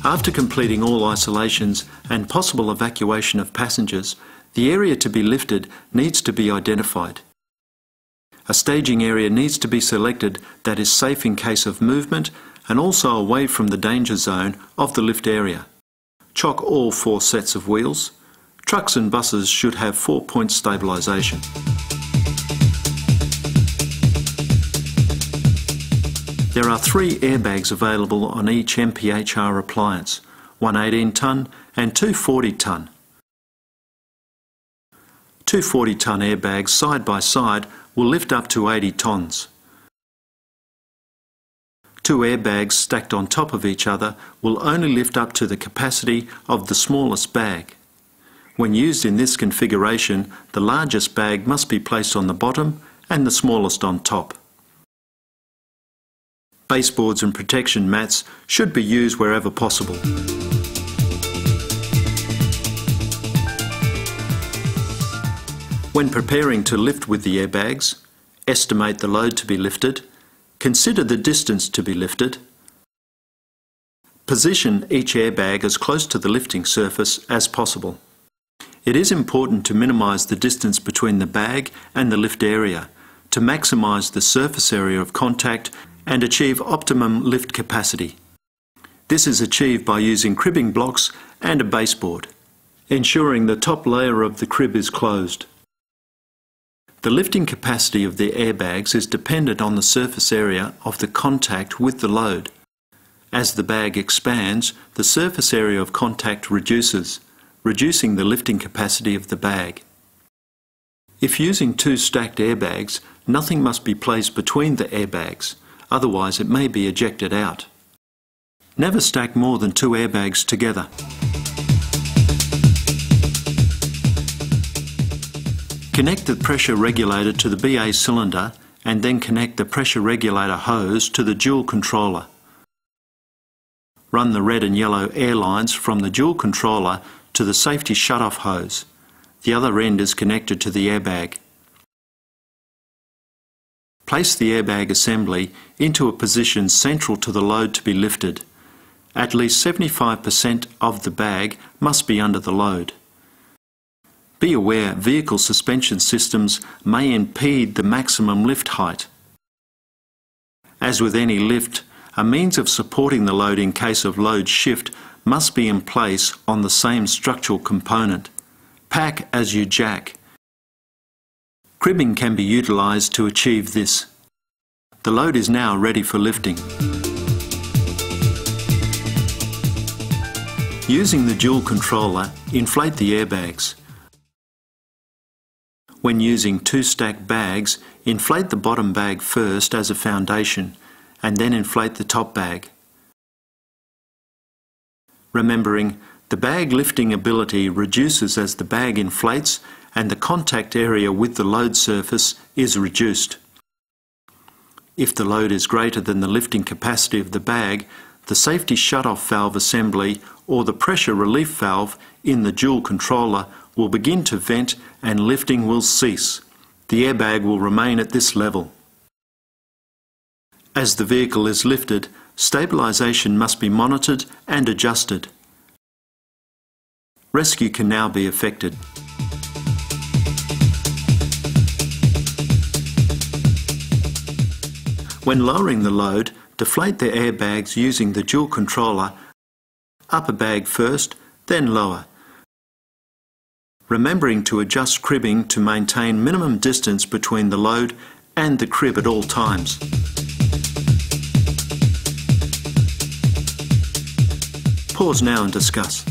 After completing all isolations and possible evacuation of passengers, the area to be lifted needs to be identified. A staging area needs to be selected that is safe in case of movement and also away from the danger zone of the lift area. Chock all 4 sets of wheels. Trucks and buses should have 4-point stabilisation. There are 3 airbags available on each MPHR appliance, one 18-tonne and 2 40-tonne. 2 40-tonne airbags side by side will lift up to 80 tonnes. 2 airbags stacked on top of each other will only lift up to the capacity of the smallest bag. When used in this configuration, the largest bag must be placed on the bottom and the smallest on top. Baseboards and protection mats should be used wherever possible. When preparing to lift with the airbags, estimate the load to be lifted, consider the distance to be lifted, position each airbag as close to the lifting surface as possible. It is important to minimise the distance between the bag and the lift area to maximise the surface area of contact and achieve optimum lift capacity. This is achieved by using cribbing blocks and a baseboard, ensuring the top layer of the crib is closed. The lifting capacity of the airbags is dependent on the surface area of the contact with the load. As the bag expands, the surface area of contact reduces, reducing the lifting capacity of the bag. If using 2 stacked airbags, nothing must be placed between the airbags, otherwise it may be ejected out. Never stack more than 2 airbags together. Connect the pressure regulator to the BA cylinder and then connect the pressure regulator hose to the dual controller. Run the red and yellow air lines from the dual controller to the safety shutoff hose. The other end is connected to the airbag. Place the airbag assembly into a position central to the load to be lifted. At least 75% of the bag must be under the load. Be aware vehicle suspension systems may impede the maximum lift height. As with any lift, a means of supporting the load in case of load shift must be in place on the same structural component. Pack as you jack. Cribbing can be utilised to achieve this. The load is now ready for lifting. Using the dual controller, inflate the airbags. When using 2 stacked bags, inflate the bottom bag first as a foundation and then inflate the top bag. Remembering, the bag lifting ability reduces as the bag inflates and the contact area with the load surface is reduced. If the load is greater than the lifting capacity of the bag, the safety shutoff valve assembly or the pressure relief valve in the dual controller will begin to vent and lifting will cease. The airbag will remain at this level. As the vehicle is lifted, stabilisation must be monitored and adjusted. Rescue can now be effected. When lowering the load, deflate the airbags using the dual controller, upper bag first, then lower. Remembering to adjust cribbing to maintain minimum distance between the load and the crib at all times. Pause now and discuss.